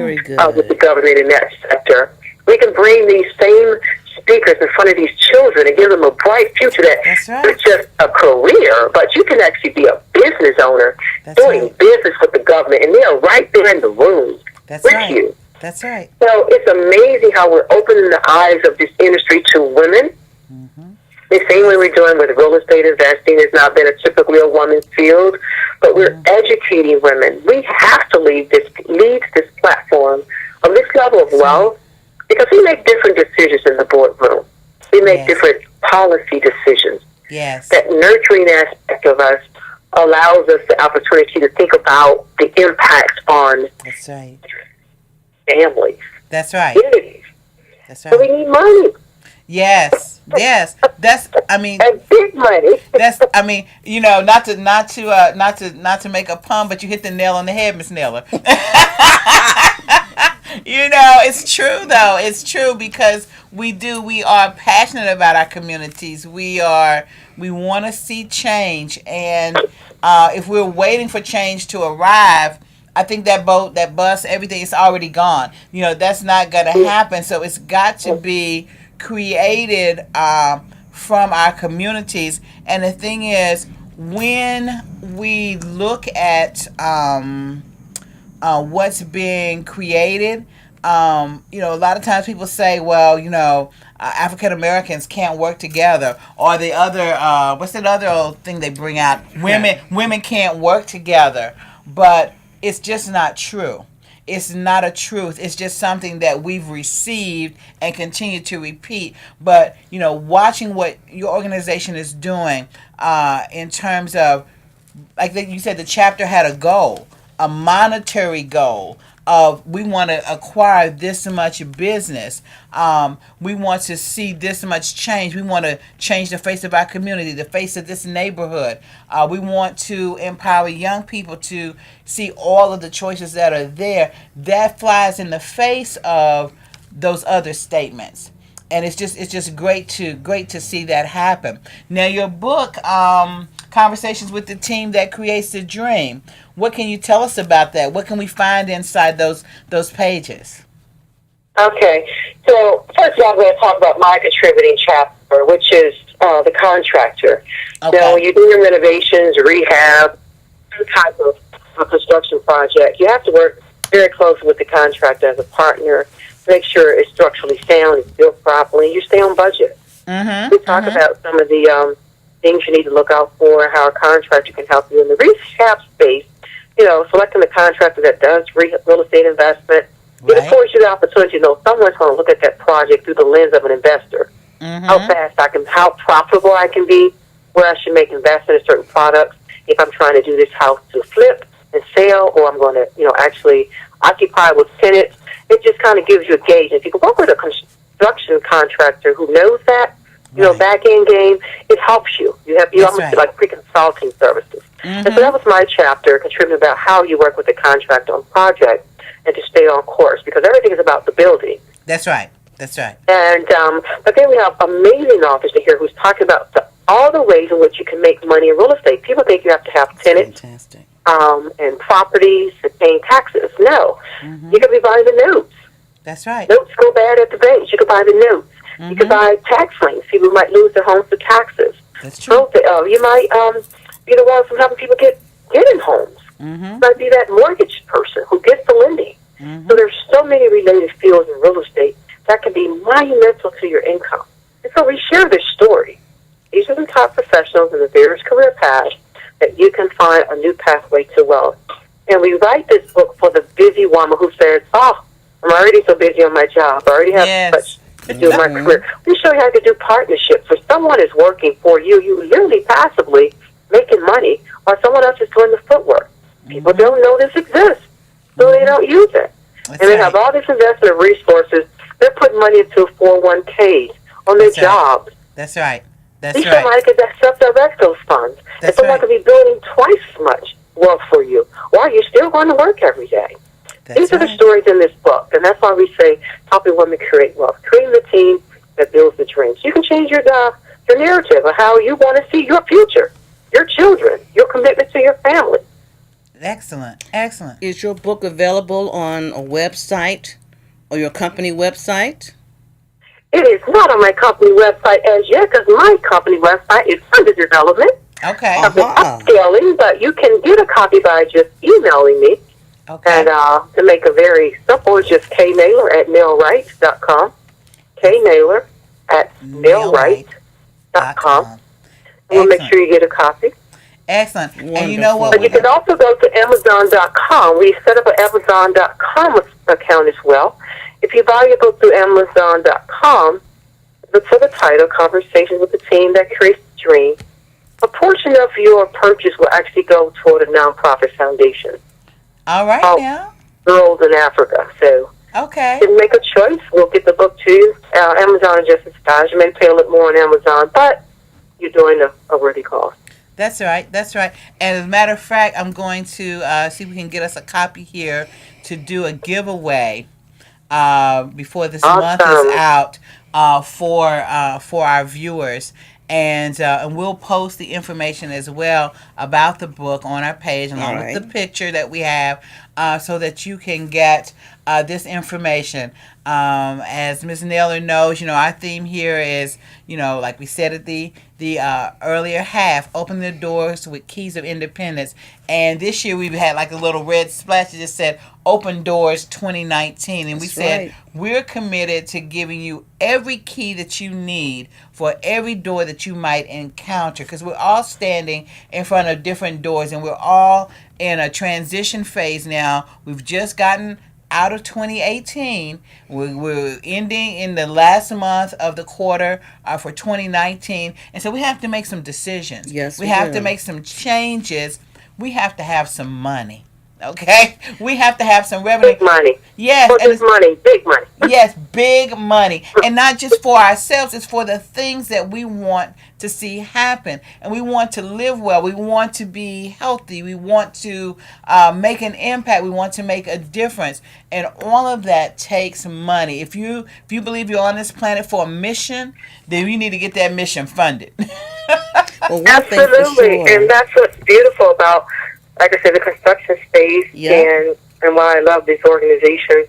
with the government in that sector. We can bring these same speakers in front of these children and give them a bright future that's not just a career, but you can actually be a business owner doing business with the government, and they're right there in the room with you. That's right. So it's amazing how we're opening the eyes of this industry to women. The same way we're doing with real estate investing has not been a typically a woman's field, but we're educating women. We have to lead this platform of this level of wealth, because we make different decisions in the boardroom. We make different policy decisions. That nurturing aspect of us allows us the opportunity to think about the impact on families. Communities. So we need money. Yes. That's. I mean, and big money. That's. I mean, you know, not to make a pun, but you hit the nail on the head, Miss Naylor. You know, it's true though. It's true, because we are passionate about our communities. We want to see change, and if we're waiting for change to arrive, I think that bus, everything is already gone. You know, that's not going to happen. So it's got to be created from our communities. And the thing is, when we look at what's being created, you know, a lot of times people say, well, you know, African Americans can't work together, or the other what's that other old thing they bring out, women can't work together. But it's just not true. It's not a truth. It's just something that we've received and continue to repeat. But, you know, watching what your organization is doing in terms of, like you said, the chapter had a goal, a monetary goal of, we want to acquire this much business. We want to see this much change. We want to change the face of our community, the face of this neighborhood. We want to empower young people to see all of the choices that are there. That flies in the face of those other statements. And it's just great to see that happen. Now, your book, Conversations with the Team That Creates the Dream. What can you tell us about that? What can we find inside those pages? Okay. So first of all, I'm going to talk about my contributing chapter, which is the contractor. Okay. Now, when you're doing renovations, rehab, some type of construction project, you have to work very closely with the contractor as a partner. Make sure it's structurally sound, it's built properly, you stay on budget. We talk about some of the things you need to look out for, how a contractor can help you in the rehab space. You know, selecting the contractor that does real estate investment. It affords you the opportunity to know someone's going to look at that project through the lens of an investor. How profitable I can be, where I should make investment in certain products. If I'm trying to do this house to flip and sell, or I'm going to, you know, actually occupy with tenants. It just kind of gives you a gauge. If you can work with a construction contractor who knows that, you know, back-end game, it helps you. You almost do like pre-consulting services. And so that was my chapter, contributing about how you work with the contractor on project and to stay on course, because everything is about the building. That's right. And but then we have amazing authors here who's talking about all the ways in which you can make money in real estate. People think you have to have tenants and properties and paying taxes. No. You could be buying the notes. That's right. Notes go bad at the banks. You could buy the notes. You could buy tax liens. People might lose their homes to taxes. That's true. You might be the one from helping people get in homes. You might be that mortgage person who gets the lending. So there's so many related fields in real estate that can be monumental to your income. And so we share this story. These are the top professionals in the various career paths that you can find a new pathway to wealth. And we write this book for the busy woman who says, I'm already so busy on my job. I already have such to do in my career. We show you how to do partnerships. Where someone is working for you, you literally passively making money, while someone else is doing the footwork. People don't know this exists, so they don't use it. And they have all this investment resources. They're putting money into 401ks on their jobs. That's right. Somebody could self-direct those funds. And someone could be building twice as much wealth for you while you're still going to work every day. These are the stories in this book, and that's why we say helping women create wealth, creating the team that builds the dreams. You can change your narrative of how you want to see your future, your children, your commitment to your family. Excellent. Excellent. Is your book available on a website or your company website? It is not on my company website as yet because my company website is under development. Okay. I've been upscaling, but you can get a copy by just emailing me. Okay. And to make it very simple, it's just knaylor@nailrite.com. knaylor@nailrite.com. We'll make sure you get a copy. Excellent. Wonderful. And you know what? But you can also go to Amazon.com. We set up an Amazon.com account as well. If you buy your book through Amazon.com, look for the title, Conversations with the Team That Creates the Dream. A portion of your purchase will actually go toward a nonprofit foundation. All right now. Girls in Africa. So Okay. you can make a choice. We'll get the book to you. Amazon is just as fast. You may pay a little more on Amazon, but you're doing a worthy cause. That's right. That's right. And as a matter of fact, I'm going to see if we can get us a copy here to do a giveaway before this month is out for our viewers. And we'll post the information as well about the book on our page along with the picture that we have so that you can get this information. As Ms. Naylor knows, our theme here is, like we said at the earlier half, open the doors with keys of independence. And this year we've had like a little red splash that just said Open Doors 2019. And we said we're committed to giving you every key that you need for every door that you might encounter, because we're all standing in front of different doors and we're all in a transition phase now. We've just gotten out of 2018. We're ending in the last month of the quarter for 2019. And so we have to make some decisions. Yes, we have to make some changes. We have to have some money. Okay? We have to have some revenue. Big money. Yes. Not just money, big money. Yes, big money. And not just for ourselves, it's for the things that we want to see happen. And we want to live well. We want to be healthy. We want to make an impact. We want to make a difference. And all of that takes money. If you believe you're on this planet for a mission, then you need to get that mission funded. Well, absolutely. And that's what's beautiful about, like I said, the construction space and why I love this organization,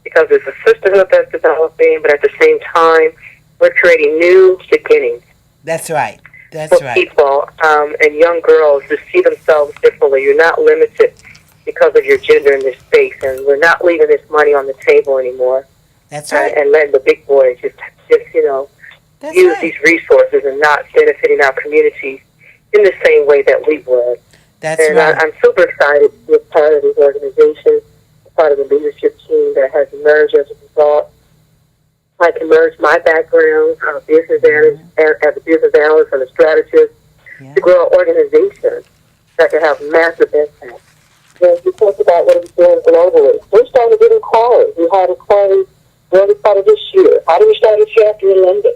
because it's a sisterhood that's developing, but at the same time, we're creating new beginnings. That's right. That's for right. people and young girls to see themselves differently. You're not limited because of your gender in this space, and we're not leaving this money on the table anymore. That's right. And letting the big boys just That's use right. these resources and not benefiting our communities in the same way that we would. That's and right. I'm super excited to be a part of this organization, part of the leadership team that has emerged as a result. I can merge my background as a business analyst and a strategist to grow an organization that can have massive impact. And we talked about what it's doing globally. We're starting to get inquiries. We had inquiries early part of this year. How do we start a chapter in London?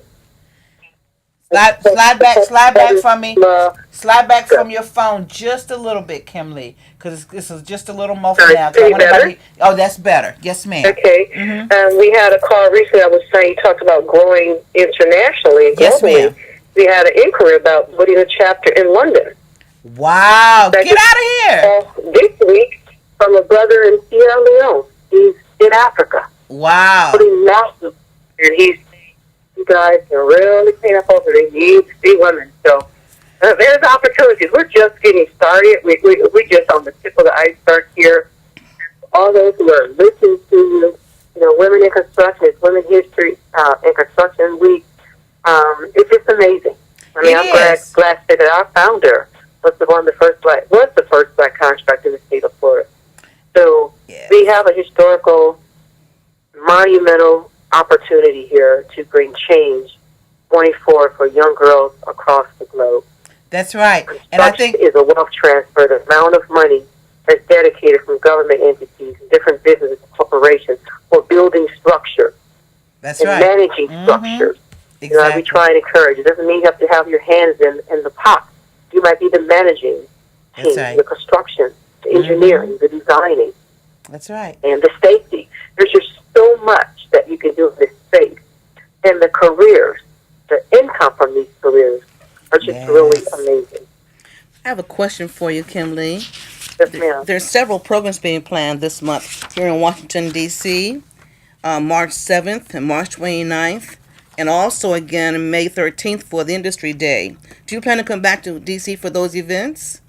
Slide back from me. Slide back from your phone just a little bit, Kimle, because this is just a little muffled now. Oh, that's better. Yes, ma'am. Okay. We had a call recently. I was saying, you talked about growing internationally and globally. Yes, ma'am. We had an inquiry about putting a chapter in London. Wow. Get out of here. This week from a brother in Sierra Leone. He's in Africa. Wow. Putting massive, and you guys can really clean up over there. You need to see women. So there's opportunities. We're just getting started. We're just on the tip of the iceberg here. All those who are listening to Women in Construction, it's Women History and Construction Week. It's just amazing. I mean, I'm glad to say that our founder was the first black contractor in the state of Florida. So we have a historical, monumental opportunity here to bring change going forward for young girls across the globe. That's right. And I think is a wealth transfer. The amount of money that's dedicated from government entities, different businesses, corporations for building structure. That's and right. Managing structures. Exactly. We try and encourage. It doesn't mean you have to have your hands in the pot. You might be the managing team, the construction, the engineering, the designing. That's right. And the safety. There's just so much that you can do in this space. And the careers, the income from these careers are just really amazing. I have a question for you, Kimle. Yes, ma'am. There's several programs being planned this month here in Washington, D.C., March 7th and March 29th, and also again May 13th for the Industry Day. Do you plan to come back to D.C. for those events?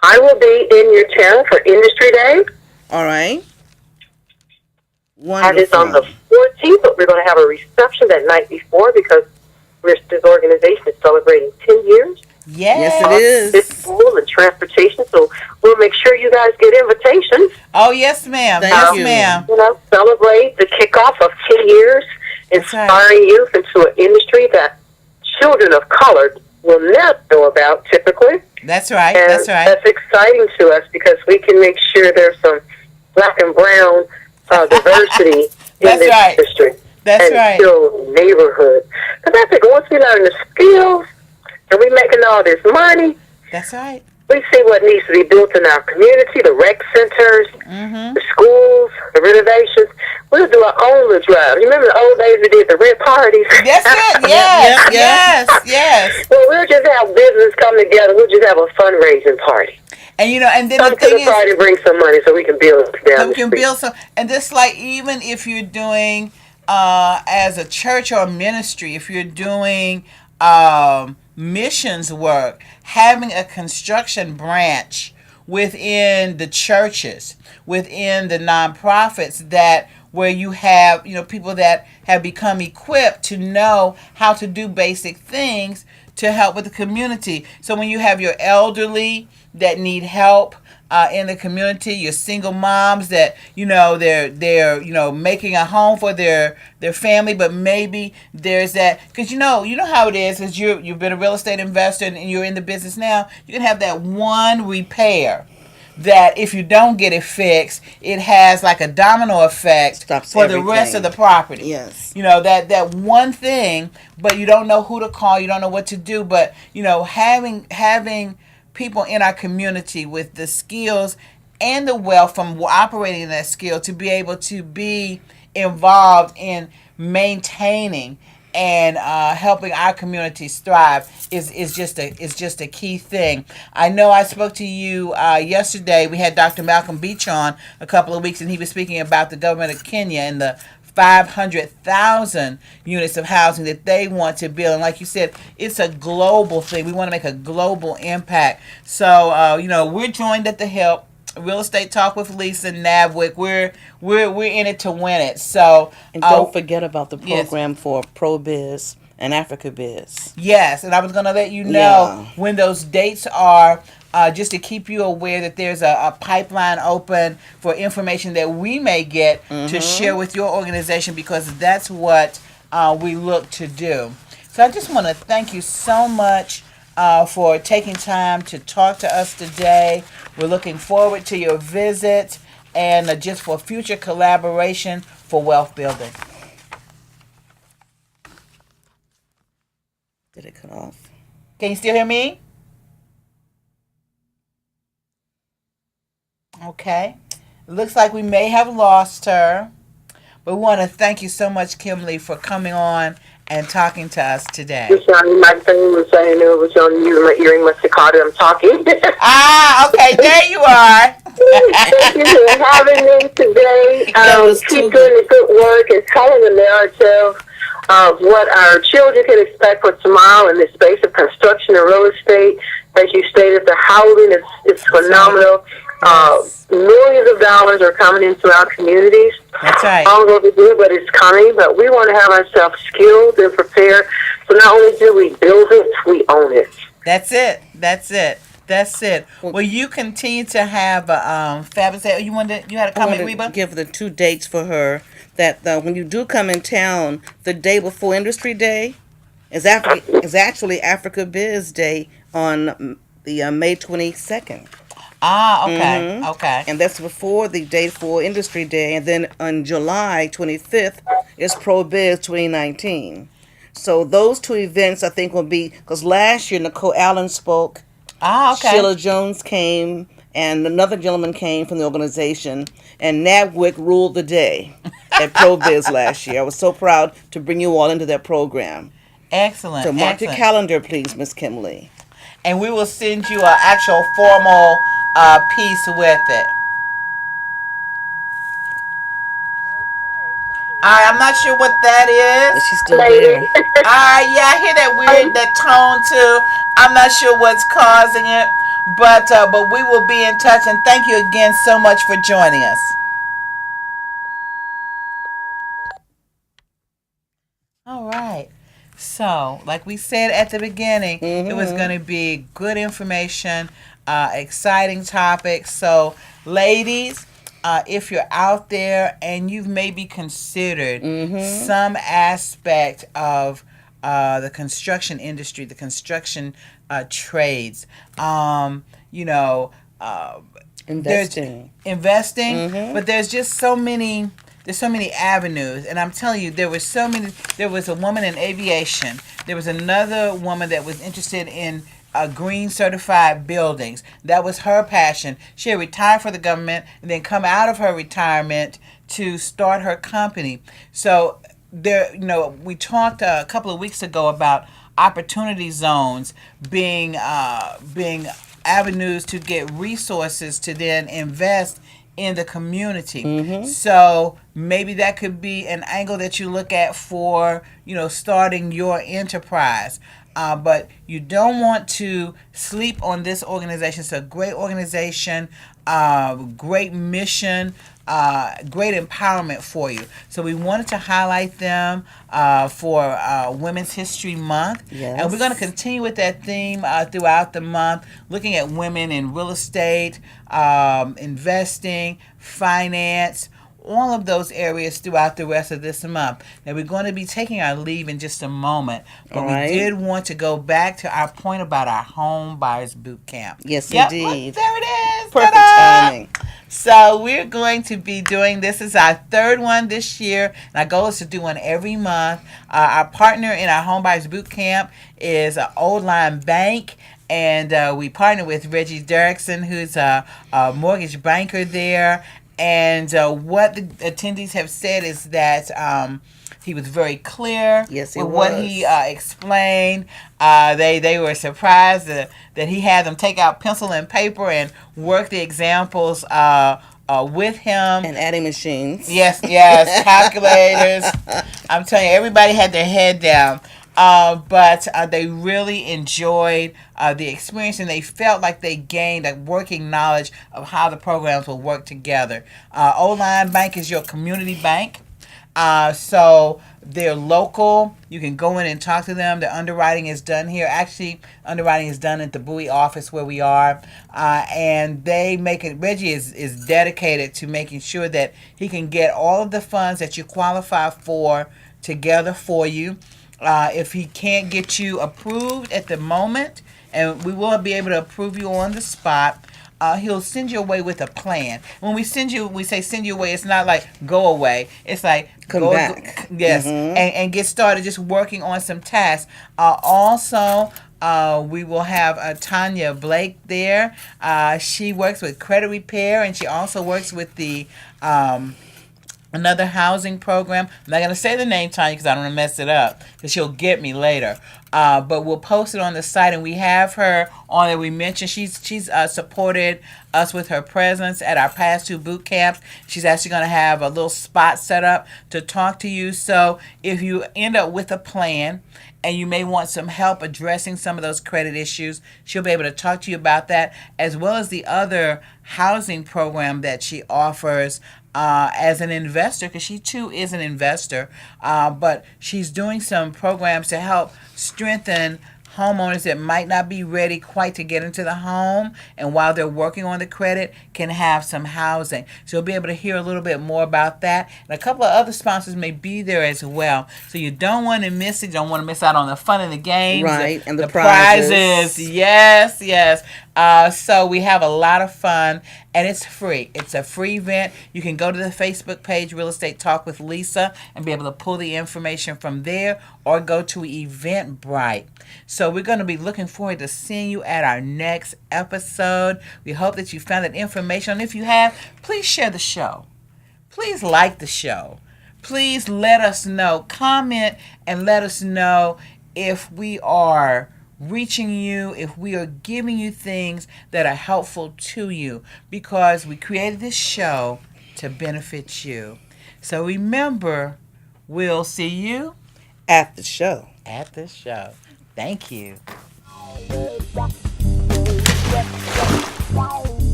I will be in your town for Industry Day. All right. That is Wonderful. on the 14th, but we're going to have a reception that night before because this organization is celebrating 10 years. Yes, it is. It's school and transportation, so we'll make sure you guys get invitations. Oh, yes, ma'am. Thank Yes, you. ma'am. You know, celebrate the kickoff of 10 years, inspiring youth into an industry that children of color will not know about typically. That's right. And That's right. that's exciting to us because we can make sure there's some black and brown diversity in That's this right. industry. That's and right. still neighborhood. Because I think once we learn the skills and we making all this money, That's right. we see what needs to be built in our community, the rec centers, the schools, the renovations. We'll do our own little drive. You remember the old days we did the rent parties? That's it. Yes. Yeah. Yes. Well, we'll just have business come together. We'll just have a fundraising party. And and then Come the to the thing is, party and bring some money so we can build down we the can street. build some, and just like even if you're doing as a church or ministry, if you're doing missions work, having a construction branch within the churches, within the nonprofits, that where you have people that have become equipped to know how to do basic things to help with the community. So when you have your elderly that need help in the community, your single moms that they're making a home for their family, but maybe there's that, because you know how it is, because you've been a real estate investor and you're in the business now. You can have that one repair that if you don't get it fixed, it has like a domino effect Stops for the rest everything. of the property. Yes. That one thing, but you don't know who to call, you don't know what to do, but having people in our community with the skills and the wealth from operating in that skill to be able to be involved in maintaining and helping our communities thrive is just a key thing. I know I spoke to you yesterday. We had Dr. Malcolm Beach on a couple of weeks, and he was speaking about the government of Kenya and the 500,000 units of housing that they want to build. And like you said, it's a global thing. We want to make a global impact. So, we're joined at the help. Real Estate Talk with Lisa, NABWIC. We're in it to win it. So, And don't forget about the yes. program for ProBiz and Africa Biz. Yes, and I was going to let you know Yeah. when those dates are, just to keep you aware that there's a pipeline open for information that we may get to share with your organization, because that's what we look to do. So I just want to thank you so much for taking time to talk to us today. We're looking forward to your visit and just for future collaboration for wealth building. Did it cut off? Can you still hear me? Okay. It looks like we may have lost her. But we want to thank you so much, Kimle, for coming on and talking to us today. My thing was saying it was on you. My earring must have caught it. I'm talking. Okay, there you are. Thank you for having me today. Keep doing the good work and telling the narrative of what our children can expect for tomorrow in the space of construction and real estate. As you stated, the housing is phenomenal. Millions of dollars are coming into our communities. That's right. All over the good, but it's coming. But we want to have ourselves skilled and prepared. So not only do we build it, we own it. That's it. Well, you continue to have fabulous. You had a comment, I Reba? want to give the 2 dates for her. That when you do come in town, the day before Industry Day is actually Africa Biz Day on the May 22nd. Okay. Okay. And that's before the day for Industry Day. And then on July 25th is ProBiz 2019. So those 2 events, I think, will be, because last year Nicole Allen spoke. Okay. Sheila Jones came, and another gentleman came from the organization. And NABWIC ruled the day at ProBiz last year. I was so proud to bring you all into that program. Excellent. So mark your calendar, please, Miss Kimle. and we will send you an actual formal piece with it. I'm not sure what that is. But she's still there. Yeah, I hear that that tone too. I'm not sure what's causing it, but we will be in touch. And thank you again so much for joining us. All right. So, like we said at the beginning, it was going to be good information, exciting topics. So, ladies, if you're out there and you've maybe considered some aspect of the construction industry, the construction trades, Investing, but there's just so many. There's so many avenues, and I'm telling you, there was a woman in aviation. There was another woman that was interested in green certified buildings. That was her passion. She had retired for the government and then come out of her retirement to start her company. So we talked a couple of weeks ago about opportunity zones being avenues to get resources to then invest in the community. So maybe that could be an angle that you look at for, starting your enterprise. But you don't want to sleep on this organization. It's a great organization, great mission, great empowerment for you. So we wanted to highlight them for Women's History Month. Yes. And we're going to continue with that theme throughout the month, looking at women in real estate, investing, finance, all of those areas throughout the rest of this month. Now, we're going to be taking our leave in just a moment, but we did want to go back to our point about our home buyers boot camp. Yes, Yep, indeed. look, there it is. Perfect Ta-da! timing. So we're going to be doing, this is our third one this year, and our goal is to do one every month. Our partner in our home buyers boot camp is Old Line Bank, and we partner with Reggie Derrickson, who's a mortgage banker there. And what the attendees have said is that he was very clear with what he explained. They were surprised that he had them take out pencil and paper and work the examples with him. And adding machines. Yes, calculators. I'm telling you, everybody had their head down. But they really enjoyed the experience, and they felt like they gained a working knowledge of how the programs will work together. Old Line Bank is your community bank. So they're local. You can go in and talk to them. The underwriting is done here. Actually, underwriting is done at the Bowie office where we are. And they make it, Reggie is dedicated to making sure that he can get all of the funds that you qualify for together for you. If he can't get you approved at the moment, and we will be able to approve you on the spot, he'll send you away with a plan. When we say send you away, it's not like go away. It's like come back. Yes, and get started just working on some tasks. Also, we will have Tanya Blake there. She works with credit repair, and she also works with the another housing program. I'm not going to say the name, Tanya, because I don't want to mess it up, because she'll get me later. But we'll post it on the site, and we have her on there. We mentioned she's supported us with her presence at our past two boot camps. She's actually going to have a little spot set up to talk to you. So if you end up with a plan and you may want some help addressing some of those credit issues, she'll be able to talk to you about that, as well as the other housing program that she offers as an investor, because she too is an investor, but she's doing some programs to help strengthen homeowners that might not be ready quite to get into the home, and while they're working on the credit, can have some housing. So you'll be able to hear a little bit more about that. And a couple of other sponsors may be there as well. So you don't want to miss it. You don't want to miss out on the fun of the games. Right, and the prizes. Yes. So we have a lot of fun, and it's free. It's a free event. You can go to the Facebook page, Real Estate Talk with Lisa, and be able to pull the information from there, or go to Eventbrite. So we're going to be looking forward to seeing you at our next episode. We hope that you found that information. And if you have, please share the show. Please like the show. Please let us know. Comment and let us know if we are reaching you, if we are giving you things that are helpful to you, because we created this show to benefit you. So remember, we'll see you At the show. at the show. Thank you.